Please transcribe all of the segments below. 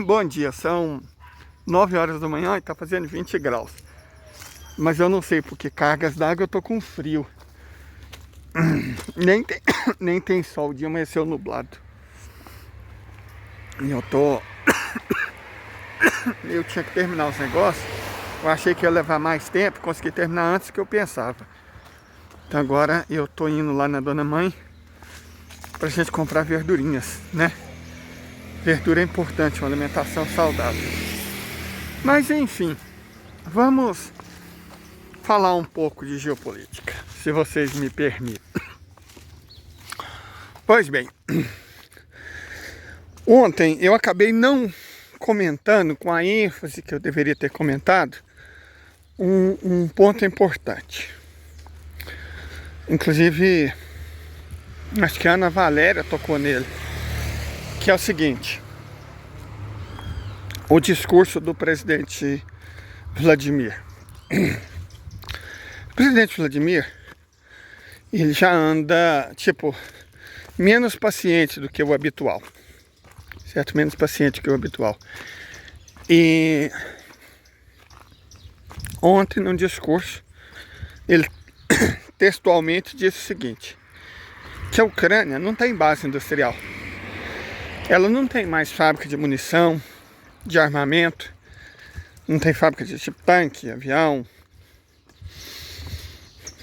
Bom dia, são 9 horas da manhã e tá fazendo 20 graus. Mas eu não sei porque cargas d'água eu tô com frio. Nem tem, nem tem sol, o dia amanheceu nublado. E eu tinha que terminar os negócios. Eu achei que ia levar mais tempo, consegui terminar antes do que eu pensava. Então agora eu tô indo lá na Dona Mãe pra gente comprar verdurinhas, né? Verdura é importante, uma alimentação saudável. Mas enfim, vamos falar um pouco de geopolítica, se vocês me permitem. Pois bem, ontem eu acabei não comentando com a ênfase que eu deveria ter comentado um ponto importante. Inclusive, acho que a Ana Valéria tocou nele, que é o seguinte: o discurso do presidente Vladimir. O presidente Vladimir, ele já anda, menos paciente do que o habitual, certo? Menos paciente que o habitual. E ontem, num discurso, ele textualmente disse o seguinte: que a Ucrânia não tem base industrial. Ela não tem mais fábrica de munição, de armamento, não tem fábrica de tanque, avião,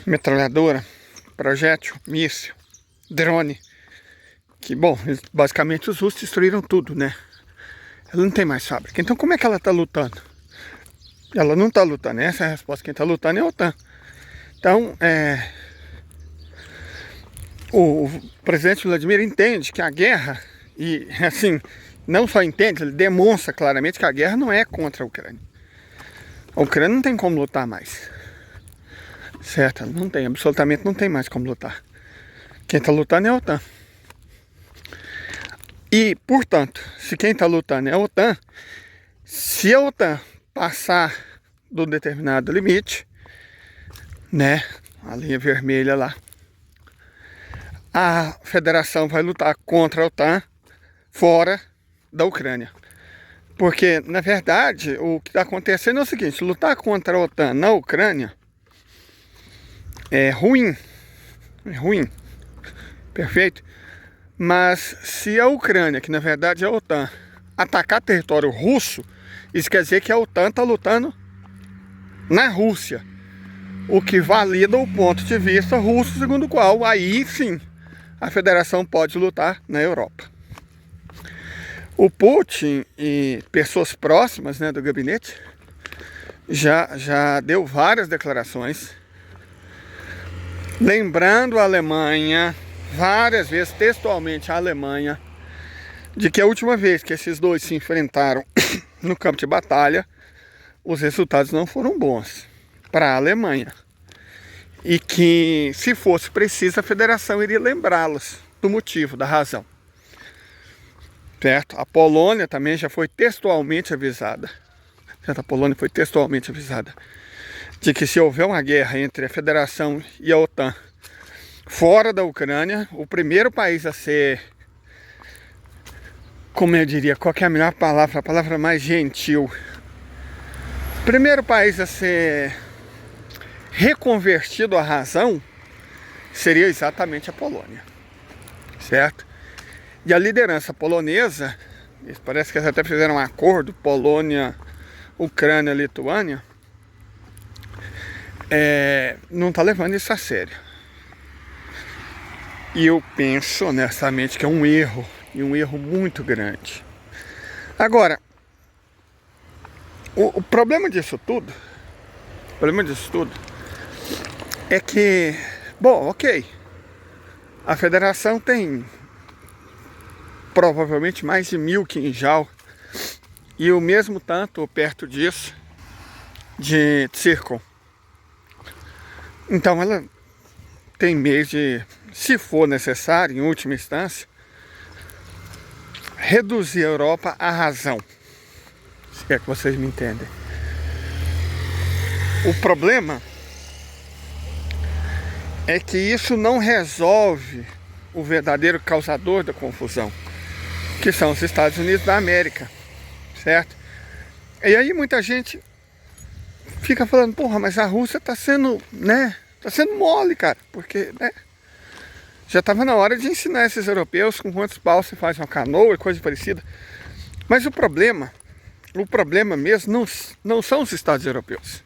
metralhadora, projétil, míssil, drone. Que, bom, basicamente os russos destruíram tudo, né? Ela não tem mais fábrica. Então como é que ela está lutando? Ela não está lutando. Essa é a resposta. Quem está lutando é a OTAN. Então, o presidente Vladimir entende que a guerra, e assim, não só entende, ele demonstra claramente que a guerra não é contra a Ucrânia. A Ucrânia não tem como lutar mais. Certo? Ela não tem, absolutamente não tem mais como lutar. Quem está lutando é a OTAN. E, portanto, se quem está lutando é a OTAN, se a OTAN passar do determinado limite, né, a linha vermelha lá, a federação vai lutar contra a OTAN fora da Ucrânia. Porque, na verdade, o que está acontecendo é o seguinte: lutar contra a OTAN na Ucrânia é ruim. É ruim. Perfeito? Mas se a Ucrânia, que na verdade é a OTAN, atacar território russo, isso quer dizer que a OTAN está lutando na Rússia. O que valida o ponto de vista russo, segundo o qual, aí sim, a federação pode lutar na Europa. O Putin e pessoas próximas, né, do gabinete já deu várias declarações, lembrando a Alemanha, várias vezes, textualmente a Alemanha, de que a última vez que esses dois se enfrentaram no campo de batalha, os resultados não foram bons para a Alemanha. E que, se fosse preciso, a federação iria lembrá-los do motivo, da razão. Certo? A Polônia também já foi textualmente avisada. Certo? A Polônia foi textualmente avisada de que, se houver uma guerra entre a federação e a OTAN fora da Ucrânia, o primeiro país a ser, como eu diria, qual que é a melhor palavra, a palavra mais gentil, o primeiro país a ser reconvertido à razão seria exatamente a Polônia, certo? E a liderança polonesa, parece que eles até fizeram um acordo, Polônia, Ucrânia, Lituânia, não está levando isso a sério. E eu penso honestamente que é um erro, e um erro muito grande. Agora, o problema disso tudo, é que, bom, ok, a federação tem provavelmente mais de 1000 quinjal e o mesmo tanto, ou perto disso, de Zircon. Então ela tem meio de, se for necessário, em última instância, reduzir a Europa à razão. Se é que vocês me entendem. O problema é que isso não resolve o verdadeiro causador da confusão, que são os Estados Unidos da América. certo? E aí muita gente fica falando, porra, mas a Rússia tá sendo, né, tá sendo mole, cara, porque, né, já tava na hora de ensinar esses europeus com quantos paus se faz uma canoa e coisa parecida. Mas o problema mesmo não são os estados europeus.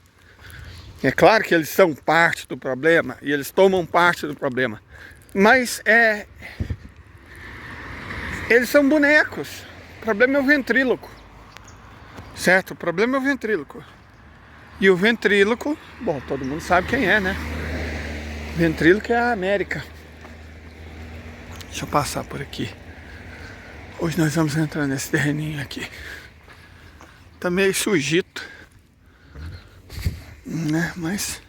É claro que eles são parte do problema e eles tomam parte do problema, mas eles são bonecos. O problema é o ventríloco, certo? O problema é o ventríloco. E o ventríloco, bom, todo mundo sabe quem é, né? O ventríloco é a América. Deixa eu passar por aqui. Hoje nós vamos entrar nesse terreninho aqui. Tá meio sujito, né? Mas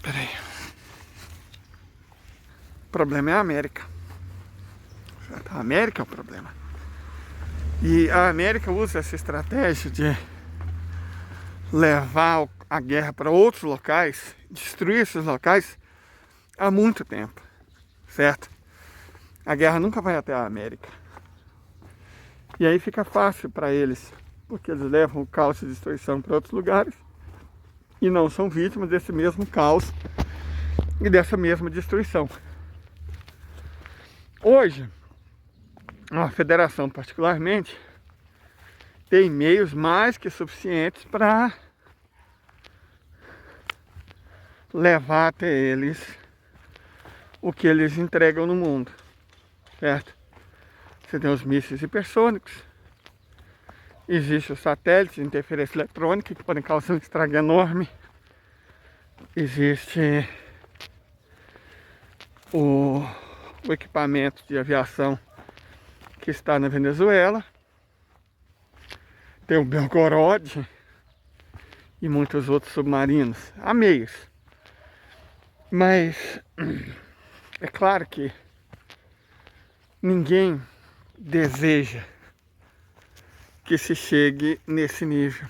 peraí. O problema é a América. A América é o problema. E a América usa essa estratégia de levar a guerra para outros locais, destruir esses locais há muito tempo, certo? A guerra nunca vai até a América. E aí fica fácil para eles, porque eles levam o caos e destruição para outros lugares e não são vítimas desse mesmo caos e dessa mesma destruição. Hoje, a federação particularmente tem meios mais que suficientes para levar até eles o que eles entregam no mundo, certo? Você tem os mísseis hipersônicos, existe os satélites de interferência eletrônica que podem causar um estrago enorme, existe o equipamento de aviação que está na Venezuela, tem o Belgorod e muitos outros submarinos, há meios. Mas é claro que ninguém deseja que se chegue nesse nível.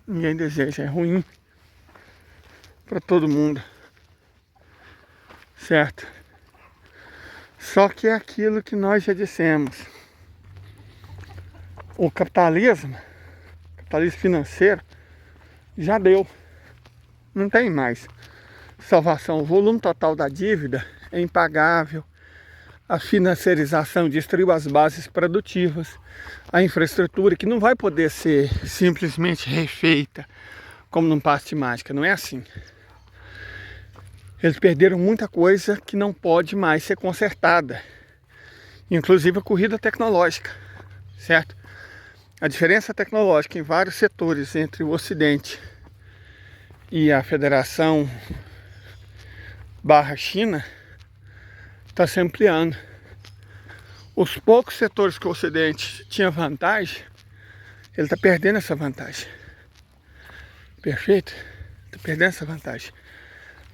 Ninguém deseja, é ruim para todo mundo, certo? Só que é aquilo que nós já dissemos. O capitalismo financeiro, já deu. Não tem mais salvação. O volume total da dívida é impagável. A financiarização destruiu as bases produtivas. A infraestrutura que não vai poder ser simplesmente refeita como num passe de mágica. Não é assim. Eles perderam muita coisa que não pode mais ser consertada. Inclusive a corrida tecnológica, certo? A diferença tecnológica em vários setores entre o Ocidente e a Federação / China está se ampliando. Os poucos setores que o Ocidente tinha vantagem, ele está perdendo essa vantagem. Perfeito? Está perdendo essa vantagem.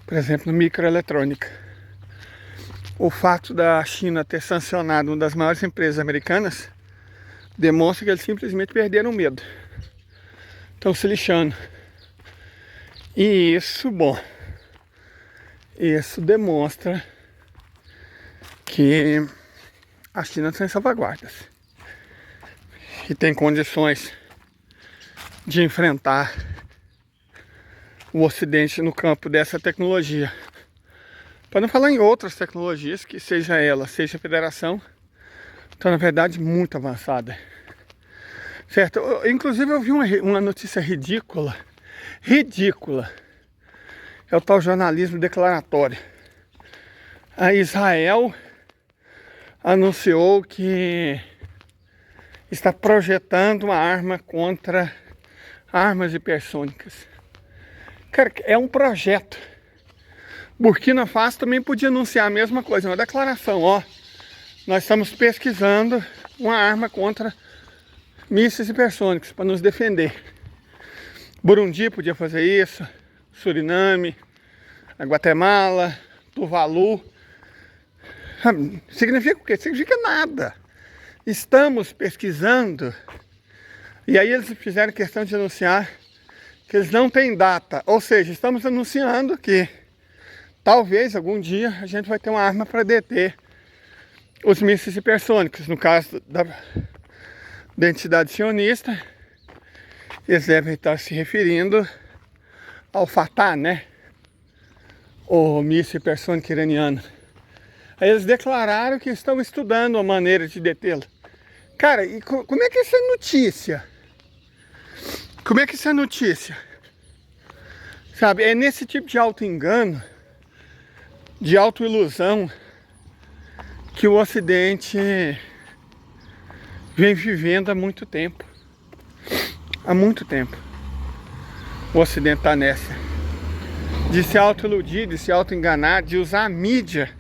Por exemplo, microeletrônica. O fato da China ter sancionado uma das maiores empresas americanas demonstra que eles simplesmente perderam o medo. Estão se lixando. E isso, bom, isso demonstra que a China tem salvaguardas e tem condições de enfrentar o Ocidente no campo dessa tecnologia. Para não falar em outras tecnologias que seja a federação, está na verdade muito avançada. Certo? Inclusive eu vi uma notícia ridícula. É o tal jornalismo declaratório. A Israel anunciou que está projetando uma arma contra armas hipersônicas. Cara, é um projeto. Burkina Faso também podia anunciar a mesma coisa, uma declaração, ó. Nós estamos pesquisando uma arma contra mísseis hipersônicos para nos defender. Burundi podia fazer isso, Suriname, a Guatemala, Tuvalu. Significa o quê? Significa nada. Estamos pesquisando. E aí eles fizeram questão de anunciar que eles não têm data. Ou seja, estamos anunciando que talvez algum dia a gente vai ter uma arma para deter os mísseis hipersônicos. No caso identidade sionista, eles devem estar se referindo ao Fatah, né? O míssil hipersônico iraniano. Aí eles declararam que estão estudando a maneira de detê-lo. Cara, e como é que isso é notícia? Como é que isso é notícia? Sabe, é nesse tipo de auto-engano, de auto-ilusão, que o Ocidente vem vivendo há muito tempo. Há muito tempo. O Ocidente está nessa. De se auto-iludir, de se auto-enganar, de usar a mídia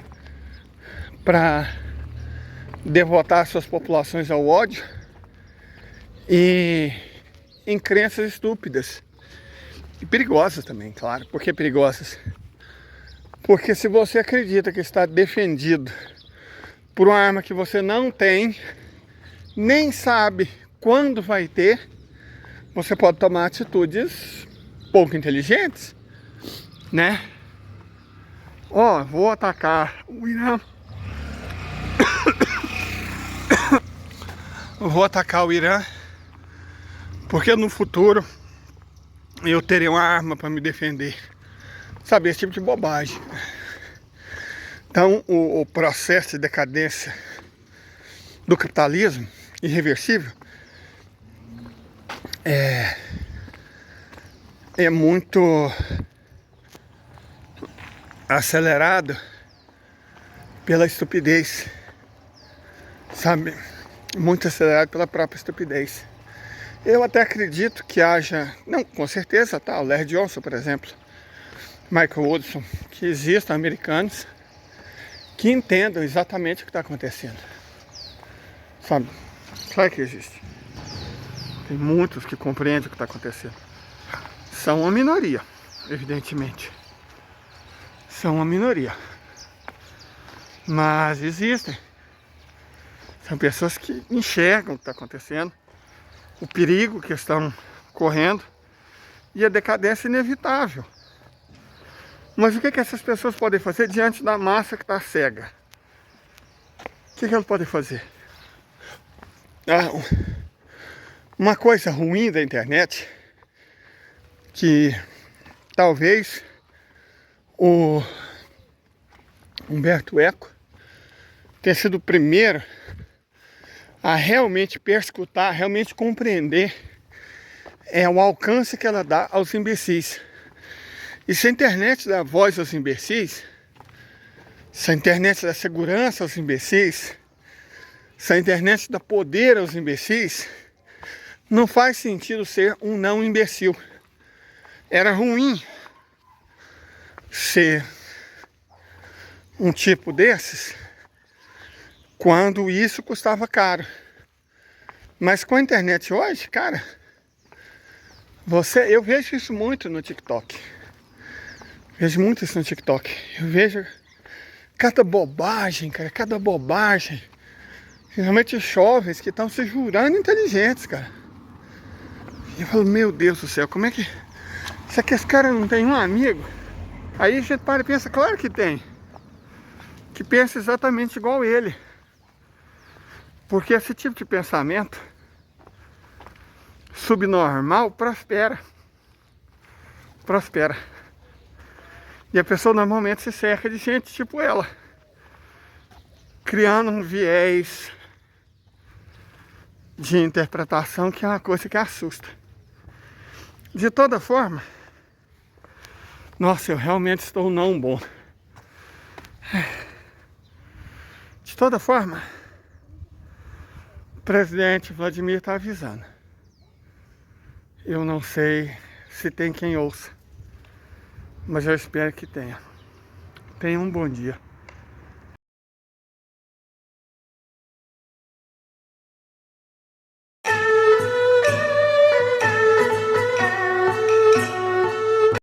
para devotar suas populações ao ódio e em crenças estúpidas. E perigosas também, claro. Por que perigosas? Porque se você acredita que está defendido por uma arma que você não tem, nem sabe quando vai ter, você pode tomar atitudes pouco inteligentes, né? Ó, vou atacar o Irã. Vou atacar o Irã porque no futuro eu terei uma arma para me defender. Sabe, esse tipo de bobagem. Então, o processo de decadência do capitalismo irreversível é muito acelerado pela estupidez, sabe? Muito acelerado pela própria estupidez. Eu até acredito que haja, não, com certeza, tá? O Larry Johnson, por exemplo, Michael Woodson, que existam americanos que entendam exatamente o que está acontecendo, sabe? Claro que existe. Tem muitos que compreendem o que está acontecendo. São uma minoria, evidentemente. São uma minoria. Mas existem. São pessoas que enxergam o que está acontecendo, o perigo que estão correndo e a decadência inevitável. Mas o que essas pessoas podem fazer diante da massa que está cega? O que elas podem fazer? Uma coisa ruim da internet, que talvez o Humberto Eco tenha sido o primeiro a realmente perscrutar, realmente compreender o alcance que ela dá aos imbecis. E se a internet dá voz aos imbecis, se a internet dá segurança aos imbecis, se a internet dá poder aos imbecis, não faz sentido ser um não imbecil. Era ruim ser um tipo desses quando isso custava caro. Mas com a internet hoje, cara, eu vejo isso muito no TikTok. Vejo muito isso no TikTok. Eu vejo cada bobagem, cara, cada bobagem. Principalmente os jovens que estão se jurando inteligentes, cara. E eu falo, meu Deus do céu, como é que... Será que esse cara não tem um amigo? Aí a gente para e pensa, claro que tem. Que pensa exatamente igual ele. Porque esse tipo de pensamento subnormal prospera. Prospera. E a pessoa normalmente se cerca de gente tipo ela, criando um viés de interpretação que é uma coisa que assusta. De toda forma, nossa, eu realmente estou não bom. De toda forma, o presidente Vladimir está avisando. Eu não sei se tem quem ouça, mas eu espero que tenha. Tenha um bom dia.